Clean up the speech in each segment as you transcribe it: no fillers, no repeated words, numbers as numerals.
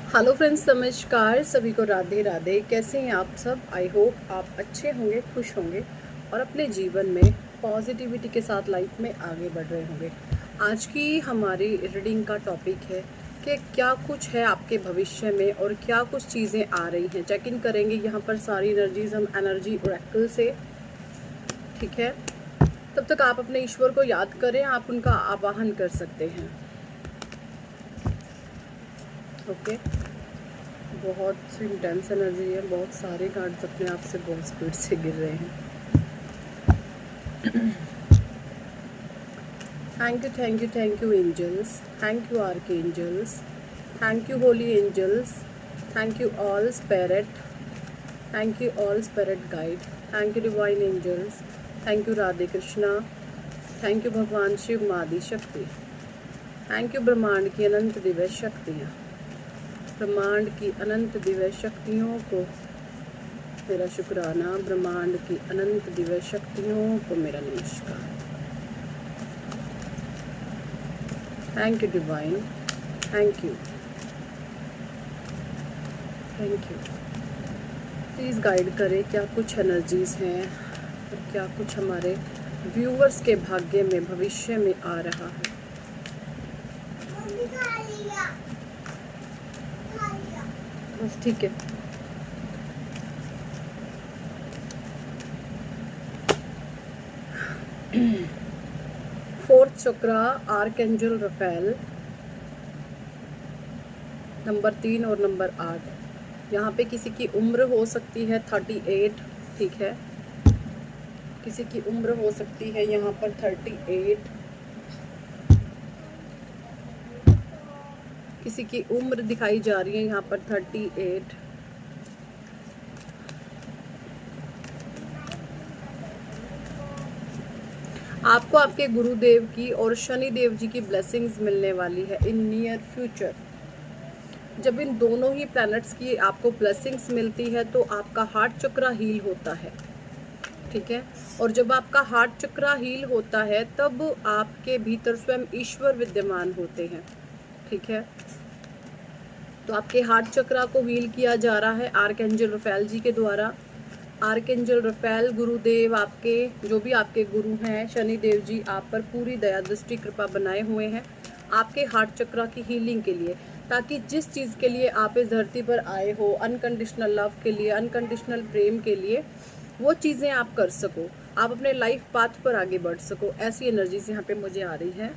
Hello friends, नमस्कार। सभी को राधे राधे। कैसे हैं आप सब? आई होप आप अच्छे होंगे, खुश होंगे और अपने जीवन में पॉजिटिविटी के साथ लाइफ में आगे बढ़ रहे होंगे। आज की हमारी रीडिंग का टॉपिक है कि क्या कुछ है आपके भविष्य में और क्या कुछ चीज़ें आ रही हैं। चेक इन करेंगे यहाँ पर सारी एनर्जीज हम एनर्जी ओरेकल से। ठीक है, तब तक आप अपने ईश्वर को याद करें, आप उनका आवाहन कर सकते हैं। ओके, बहुत इंटेंस एनर्जी है, बहुत सारे कार्ड्स अपने आप से बहुत स्पीड से गिर रहे हैं। Thank you angels, thank you archangels, thank you holy angels, thank you all spirit, thank you all spirit guide, thank you divine angels, thank you Radhe Krishna, thank you भगवान शिव मादी शक्ति, थैंक यू ब्रह्मांड की अनंत दिव्य शक्तियाँ, ब्रह्मांड की अनंत दिव्य शक्तियों को मेरा शुक्राना, ब्रह्मांड की अनंत दिव्य शक्तियों को मेरा नमस्कार। Thank you divine, thank you, thank you. Please guide करें क्या कुछ एनर्जीज हैं और क्या कुछ हमारे व्यूवर्स के भाग्य में भविष्य में आ रहा है। बस ठीक है। फोर्थ चक्रा आर्कएंजल रफेल, नंबर 3 और नंबर 8। यहाँ पे किसी की उम्र हो सकती है 38। ठीक है, किसी की उम्र हो सकती है यहाँ पर 38। किसी की उम्र दिखाई जा रही है यहाँ पर 38। आपको आपके गुरुदेव की और शनि देव जी की ब्लेसिंग्स मिलने वाली है इन नियर फ्यूचर। जब इन दोनों ही प्लैनेट्स की आपको ब्लेसिंग्स मिलती है तो आपका हार्ट चक्रा हील होता है। ठीक है, और जब आपका हार्ट चक्रा हील होता है तब आपके भीतर स्वयं ईश्वर विद्यमान होते हैं। ठीक है, तो आपके हार्ट चक्रा को हील किया जा रहा है आर्कएंजल रफेल जी के द्वारा। आर्कएंजल रफेल गुरुदेव, आपके जो भी आपके गुरु हैं शनि देव जी, आप पर पूरी दया दृष्टि कृपा बनाए हुए हैं आपके हार्ट चक्रा की हीलिंग के लिए, ताकि जिस चीज़ के लिए आप इस धरती पर आए हो, अनकंडीशनल लव के लिए, अनकंडीशनल प्रेम के लिए, वो चीज़ें आप कर सको, आप अपने लाइफ पाथ पर आगे बढ़ सको। ऐसी एनर्जीज यहाँ पे मुझे आ रही है।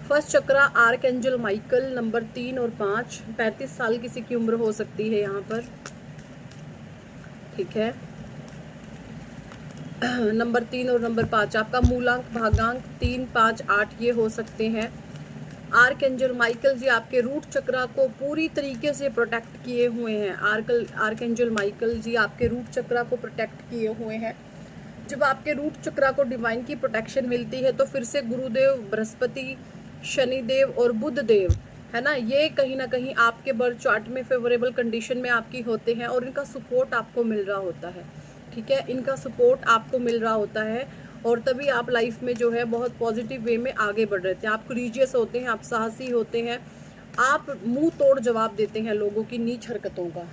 फर्स्ट चक्रा आर्कएंजल माइकल, नंबर 3 और 5। 35 साल किसी की उम्र हो सकती है यहाँ पर। ठीक है, नंबर 3 और नंबर 5 आपका मूलांक भागांक 3, 5, 8 ये हो सकते हैं। आर्कएंजल माइकल जी आपके रूट चक्रा को पूरी तरीके से प्रोटेक्ट किए हुए हैं। आर्कएंजल माइकल जी आपके रूट चक्रा को प्रोटेक्ट किए हुए हैं। जब आपके रूट चक्रा को डिवाइन की प्रोटेक्शन मिलती है तो फिर से गुरुदेव, बृहस्पति, शनिदेव और बुध देव, है ना, ये कहीं ना कहीं आपके बर्थ चार्ट में फेवरेबल कंडीशन में आपकी होते हैं और इनका सपोर्ट आपको मिल रहा होता है। ठीक है, इनका सपोर्ट आपको मिल रहा होता है और तभी आप लाइफ में जो है बहुत पॉजिटिव वे में आगे बढ़ रहे थे। आप करेजियस होते हैं, आप साहसी होते हैं, आप मुंह तोड़ जवाब देते हैं लोगों की नीच हरकतों का।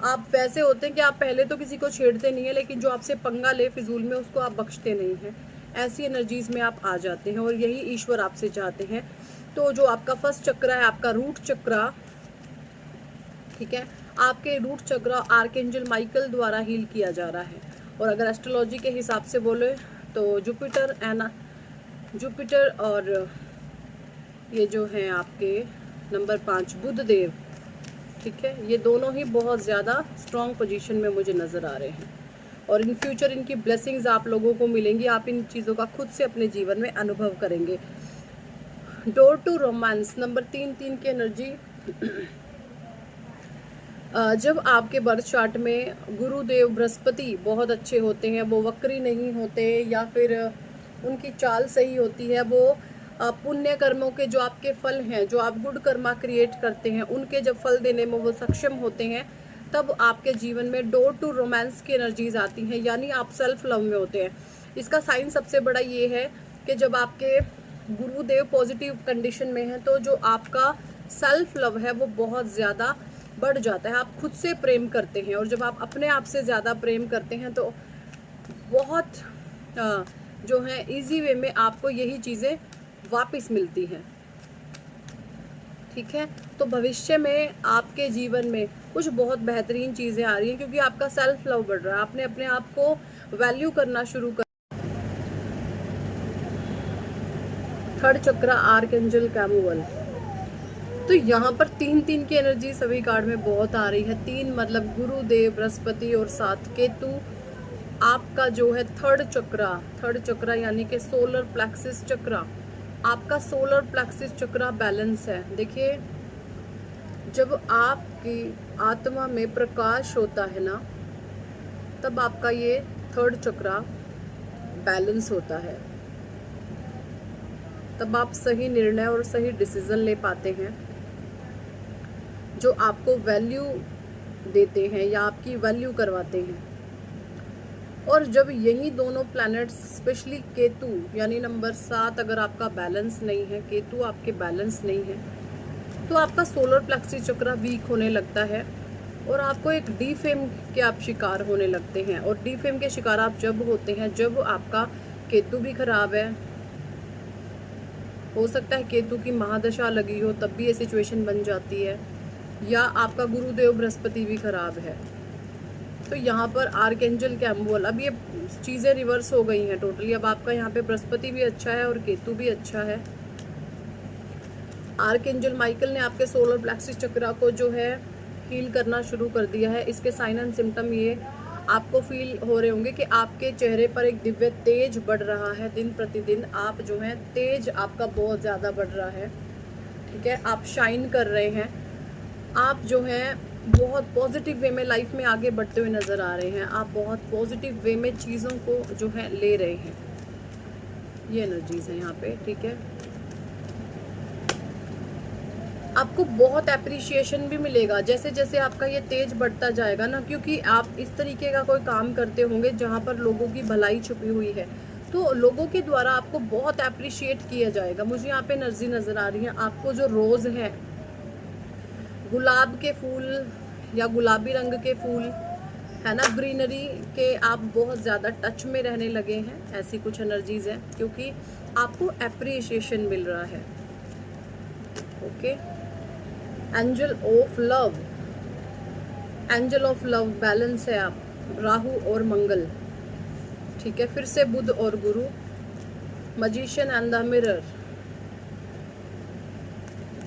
आप वैसे होते हैं कि आप पहले तो किसी को छेड़ते नहीं है, लेकिन जो आपसे पंगा ले फिजूल में उसको आप बख्शते नहीं हैं। ऐसी एनर्जीज में आप आ जाते हैं और यही ईश्वर आपसे चाहते हैं। तो जो आपका फर्स्ट चक्र है, आपका रूट चक्रा, ठीक है, आपके रूट चक्र आर्कएंजल माइकल द्वारा हील किया जा रहा है। और अगर एस्ट्रोलॉजी के हिसाब से बोले तो जुपिटर और ये जो हैं आपके नंबर 5 बुध देव, ठीक है, ये दोनों ही बहुत ज़्यादा स्ट्रॉन्ग पोजीशन में मुझे नज़र आ रहे हैं और इन फ्यूचर इनकी ब्लेसिंग्स आप लोगों को मिलेंगी। आप इन चीज़ों का खुद से अपने जीवन में अनुभव करेंगे। डोर टू रोमांस, नंबर 3, 3 की एनर्जी। जब आपके बर्थ चार्ट में गुरुदेव बृहस्पति बहुत अच्छे होते हैं, वो वक्री नहीं होते या फिर उनकी चाल सही होती है, वो पुण्य कर्मों के जो आपके फल हैं, जो आप गुड कर्मा क्रिएट करते हैं, उनके जब फल देने में वो सक्षम होते हैं, तब आपके जीवन में डोर टू रोमांस की एनर्जीज आती हैं, यानी आप सेल्फ लव में होते हैं। इसका साइन सबसे बड़ा ये है कि जब आपके गुरुदेव पॉजिटिव कंडीशन में है तो जो आपका सेल्फ लव है वो बहुत ज़्यादा बढ़ जाता है। आप खुद से प्रेम करते हैं, और जब आप अपने आप से ज़्यादा प्रेम करते हैं तो बहुत जो है इजी वे में आपको यही चीज़ें वापस मिलती हैं। ठीक है, तो भविष्य में आपके जीवन में कुछ बहुत बेहतरीन चीज़ें आ रही हैं, क्योंकि आपका सेल्फ लव बढ़ रहा है, आपने अपने आप को वैल्यू करना शुरू कर। थर्ड चक्र आर्कएंजल कैमुअल, तो यहाँ पर 3-3 की एनर्जी सभी कार्ड में बहुत आ रही है। 3 मतलब गुरुदेव, बृहस्पति और 7 केतु। आपका जो है थर्ड चक्र यानी कि सोलर प्लेक्सिस चक्र, आपका सोलर प्लेक्सिस चक्र बैलेंस है। देखिए, जब आपकी आत्मा में प्रकाश होता है ना, तब आपका ये थर्ड चक्र बैलेंस होता है, तब आप सही निर्णय और सही डिसीजन ले पाते हैं जो आपको वैल्यू देते हैं या आपकी वैल्यू करवाते हैं। और जब यही दोनों प्लैनेट्स, स्पेशली केतु यानी नंबर 7 अगर आपका बैलेंस नहीं है, केतु आपके बैलेंस नहीं है, तो आपका सोलर प्लेक्सिस चक्र वीक होने लगता है और आपको एक डीफेम के आप शिकार होने लगते हैं। और डीफेम के शिकार आप जब होते हैं जब आपका केतु भी खराब है, हो सकता है केतु की महादशा लगी हो तब भी ये सिचुएशन बन जाती है, या आपका गुरुदेव बृहस्पति भी खराब है। तो यहाँ पर आर्कएंजल कैमुअल, अब ये चीज़ें रिवर्स हो गई हैं टोटली। अब आपका यहाँ पे बृहस्पति भी अच्छा है और केतु भी अच्छा है। आर्कएंजल माइकल ने आपके सोलर प्लेक्सिस चक्र को जो है हील करना शुरू कर दिया है। इसके साइन एंड सिम्टम ये आपको फील हो रहे होंगे कि आपके चेहरे पर एक दिव्य तेज बढ़ रहा है। दिन प्रतिदिन आप जो है तेज आपका बहुत ज़्यादा बढ़ रहा है। ठीक है, आप शाइन कर रहे हैं, आप जो है बहुत पॉजिटिव वे में लाइफ में आगे बढ़ते हुए नज़र आ रहे हैं। आप बहुत पॉजिटिव वे में चीज़ों को जो है ले रहे हैं। ये एनर्जीज हैं यहाँ पे। ठीक है, आपको बहुत एप्रिशिएशन भी मिलेगा जैसे जैसे आपका ये तेज बढ़ता जाएगा ना, क्योंकि आप इस तरीके का कोई काम करते होंगे जहाँ पर लोगों की भलाई छुपी हुई है, तो लोगों के द्वारा आपको बहुत एप्रिशिएट किया जाएगा। मुझे यहाँ पे एनर्जी नज़र आ रही है। आपको जो रोज़ है, गुलाब के फूल या गुलाबी रंग के फूल है ना, ग्रीनरी के आप बहुत ज़्यादा टच में रहने लगे हैं, ऐसी कुछ एनर्जीज हैं, क्योंकि आपको एप्रिशिएशन मिल रहा है। Okay, angel of love, angel of love balance है आप, राहु और मंगल। ठीक है, फिर से बुध और गुरु, मजिशियन एंड द मिरर।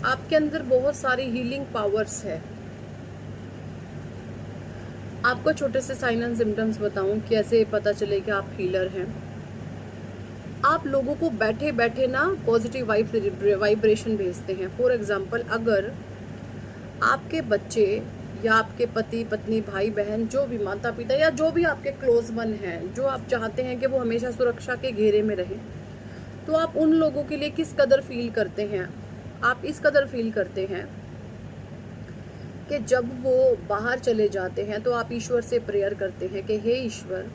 आपके अंदर बहुत सारी हीलिंग पावर्स है। आपको छोटे से साइन एंड सिम्टम्स बताऊं कैसे पता चले कि आप हीलर हैं। आप लोगों को बैठे बैठे ना पॉजिटिव वाइब्रेशन भेजते हैं। फॉर एग्जांपल, अगर आपके बच्चे या आपके पति पत्नी, भाई बहन, जो भी माता पिता या जो भी आपके क्लोज वन हैं, जो आप चाहते हैं कि वो हमेशा सुरक्षा के घेरे में रहें, तो आप उन लोगों के लिए किस कदर फील करते हैं। आप इस कदर फील करते हैं कि जब वो बाहर चले जाते हैं तो आप ईश्वर से प्रेयर करते हैं कि हे ईश्वर,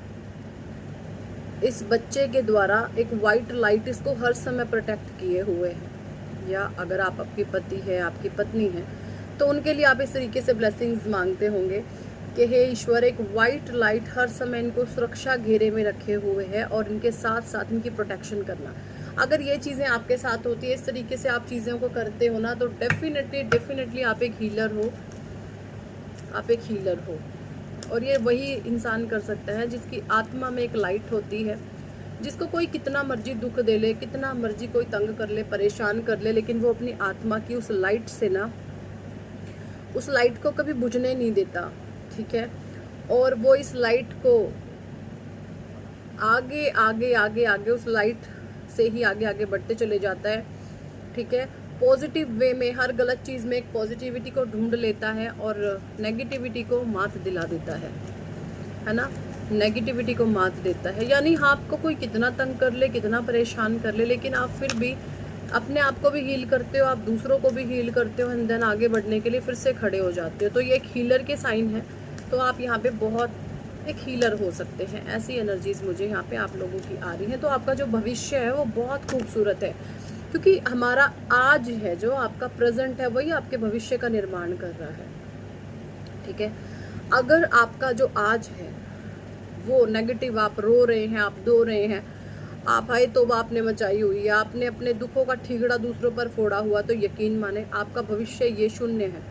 इस बच्चे के द्वारा एक वाइट लाइट इसको हर समय प्रोटेक्ट किए हुए है। या अगर आप आपकी पति है, आपकी पत्नी है, तो उनके लिए आप इस तरीके से ब्लेसिंग्स मांगते होंगे कि हे ईश्वर, एक वाइट लाइट हर समय इनको सुरक्षा घेरे में रखे हुए है और इनके साथ साथ इनकी प्रोटेक्शन करना। अगर ये चीज़ें आपके साथ होती है, इस तरीके से आप चीज़ों को करते हो ना, तो डेफिनेटली आप एक हीलर हो। आप एक हीलर हो, और ये वही इंसान कर सकता है जिसकी आत्मा में एक लाइट होती है, जिसको कोई कितना मर्जी दुख दे ले, कितना मर्जी कोई तंग कर ले, परेशान कर ले, लेकिन वो अपनी आत्मा की उस लाइट से ना, उस लाइट को कभी बुझने नहीं देता। ठीक है, और वो इस लाइट को आगे आगे आगे आगे उस लाइट से ही आगे आगे बढ़ते चले जाता है। ठीक है, पॉजिटिव वे में, हर गलत चीज़ में एक पॉजिटिविटी को ढूंढ लेता है और नेगेटिविटी को मात दिला देता है ना, नेगेटिविटी को मात देता है। यानी हाँ, आपको कोई कितना तंग कर ले, कितना परेशान कर ले, लेकिन आप फिर भी अपने आप को भी हील करते हो, आप दूसरों को भी हील करते हो, एंड देन आगे बढ़ने के लिए फिर से खड़े हो जाते हो। तो ये एक हीलर के साइन है, तो आप यहाँ पे बहुत एक हीलर हो सकते हैं। ऐसी एनर्जीज मुझे यहाँ पे आप लोगों की आ रही हैं। तो आपका जो भविष्य है वो बहुत खूबसूरत है। क्योंकि हमारा आज है जो आपका प्रेजेंट है वही आपके भविष्य का निर्माण कर रहा है। ठीक है, अगर आपका जो आज है वो नेगेटिव, आप रो रहे हैं, आप दो रहे हैं, आप हाय तौबा आपने मचाई हुई है, आपने अपने दुखों का ठीकड़ा दूसरों पर फोड़ा हुआ, तो यकीन माने आपका भविष्य ये शून्य है।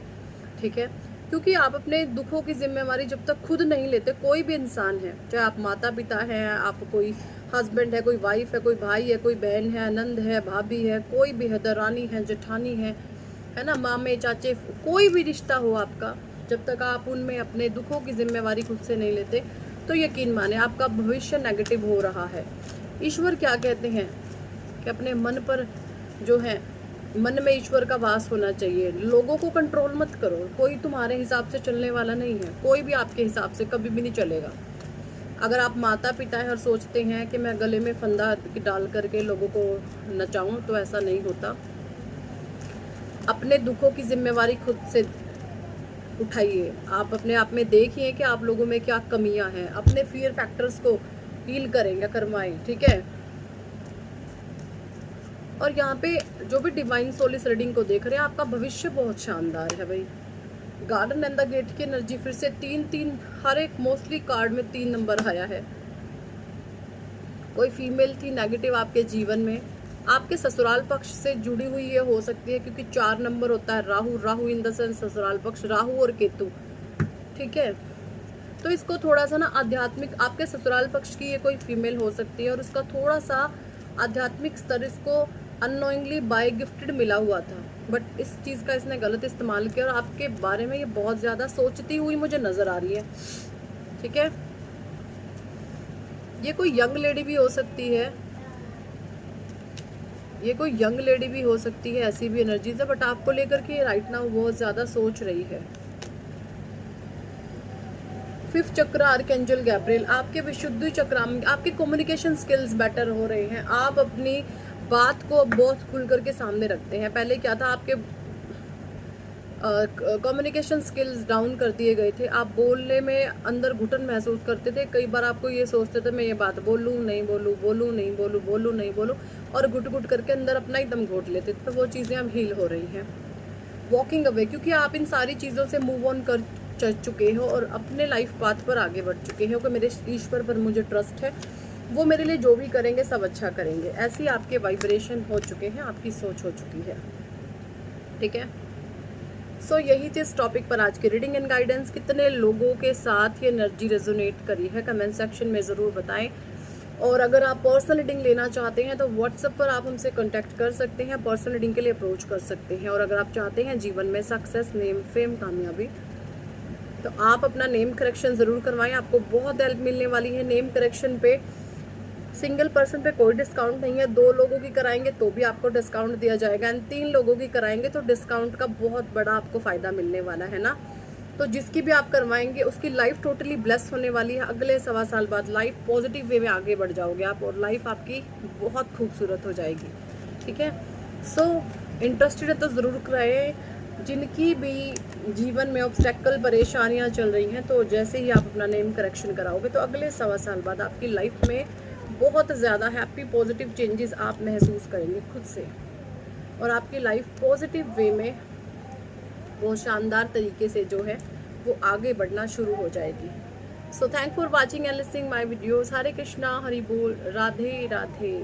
ठीक है, क्योंकि आप अपने दुखों की जिम्मेवारी जब तक खुद नहीं लेते, कोई भी इंसान है, चाहे आप माता पिता हैं, आप कोई हस्बैंड है, कोई वाइफ है, कोई भाई है, कोई बहन है, नंद है, भाभी है, कोई भी है, दरानी है, जेठानी है ना, मामे चाचे, कोई भी रिश्ता हो आपका, जब तक आप उनमें अपने दुखों की जिम्मेवारी खुद से नहीं लेते, तो यकीन माने आपका भविष्य नेगेटिव हो रहा है। ईश्वर क्या कहते हैं कि अपने मन पर जो है, मन में ईश्वर का वास होना चाहिए। लोगों को कंट्रोल मत करो, कोई तुम्हारे हिसाब से चलने वाला नहीं है, कोई भी आपके हिसाब से कभी भी नहीं चलेगा। अगर आप माता पिता हैं और सोचते हैं कि मैं गले में फंदा डाल करके लोगों को नचाऊं, तो ऐसा नहीं होता। अपने दुखों की जिम्मेवारी खुद से उठाइए। आप अपने आप में देखिए कि आप लोगों में क्या कमियां हैं, अपने फियर फैक्टर्स को हील करेंगे, करवाएं। ठीक है, और यहाँ पे जो भी डिवाइन सोल इस रीडिंग को देख रहे हैं, आपका भविष्य बहुत शानदार है भाई। गार्डन एंड द गेट की एनर्जी फिर से 3-3, हर एक मोस्टली कार्ड में 3 नंबर आया है। कोई फीमेल थी नेगेटिव आपके जीवन में, आपके ससुराल पक्ष से जुड़ी हुई ये हो सकती है, क्योंकि 4 नंबर होता है राहु इन द सेंस ससुराल पक्ष, राहु और केतु। ठीक है, तो इसको थोड़ा सा ना आध्यात्मिक, आपके ससुराल पक्ष की ये कोई फीमेल हो सकती है और उसका थोड़ा सा आध्यात्मिक स्तर इसको अननोइंगली बाय गिफ्टेड मिला हुआ था, बट इस चीज़ का इसने गलत इस्तेमाल किया और आपके बारे में ये बहुत ज़्यादा सोचती हुई मुझे नज़र आ रही है। ठीक है, ये कोई यंग लेडी भी हो सकती है, ये कोई यंग लेडी भी हो सकती है, ऐसी भी एनर्जीज है, बट आपको लेकर के राइट नाउ बहुत ज़्यादा सोच रही है। 5th चक्र आर्कएंजल गैब्रियल, आपके विशुद्धि चक्र, आपके कम्युनिकेशन स्किल्स बेटर हो रहे हैं, आप अपनी बात को बहुत खुल करके सामने रखते हैं। पहले क्या था, आपके कम्युनिकेशन स्किल्स डाउन कर दिए गए थे, आप बोलने में अंदर घुटन महसूस करते थे, कई बार आपको ये सोचते थे मैं ये बात बोलूँ नहीं बोलूँ, बोलूँ नहीं बोलूँ, बोलूँ नहीं बोलूँ, और घुट घुट करके अंदर अपना ही दम घोट लेते थे। तो वो चीज़ें अब हील हो रही हैं। वॉकिंग अवे, क्योंकि आप इन सारी चीज़ों से मूव ऑन कर चल चुके हो और अपने लाइफ पाथ पर आगे बढ़ चुके हो कि मेरे ईश्वर पर मुझे ट्रस्ट है, वो मेरे लिए जो भी करेंगे सब अच्छा करेंगे, ऐसी आपके वाइब्रेशन हो चुके हैं, आपकी सोच हो चुकी है। ठीक है, सो यही थी इस टॉपिक पर आज की रीडिंग एंड गाइडेंस। कितने लोगों के साथ ये एनर्जी रेजोनेट करी है कमेंट सेक्शन में ज़रूर बताएं। और अगर आप पर्सनल रीडिंग लेना चाहते हैं तो व्हाट्सएप पर आप हमसे कांटेक्ट कर सकते हैं, पर्सनल रीडिंग के लिए अप्रोच कर सकते हैं। और अगर आप चाहते हैं जीवन में सक्सेस, नेम, फेम, कामयाबी, तो आप अपना नेम करेक्शन ज़रूर करवाएं, आपको बहुत हेल्प मिलने वाली है। नेम करेक्शन पे सिंगल पर्सन पे कोई डिस्काउंट नहीं है, 2 लोगों की कराएंगे तो भी आपको डिस्काउंट दिया जाएगा, एंड 3 लोगों की कराएंगे तो डिस्काउंट का बहुत बड़ा आपको फ़ायदा मिलने वाला है ना। तो जिसकी भी आप करवाएंगे उसकी लाइफ टोटली ब्लेस होने वाली है। अगले 1.25 साल बाद लाइफ पॉजिटिव वे में आगे बढ़ जाओगे आप, और लाइफ आपकी बहुत खूबसूरत हो जाएगी। ठीक है, सो इंटरेस्टेड है तो ज़रूर कराएं। जिनकी भी जीवन में ऑब्स्टेकल, परेशानियां चल रही हैं, तो जैसे ही आप अपना नेम करेक्शन कराओगे तो अगले 1.25 साल बाद आपकी लाइफ में बहुत ज़्यादा हैप्पी पॉजिटिव चेंजेस आप महसूस करेंगे खुद से, और आपकी लाइफ पॉजिटिव वे में वो शानदार तरीके से जो है वो आगे बढ़ना शुरू हो जाएगी। So thank for watching and listening my videos. Hare Krishna, Hari बोल, राधे राधे।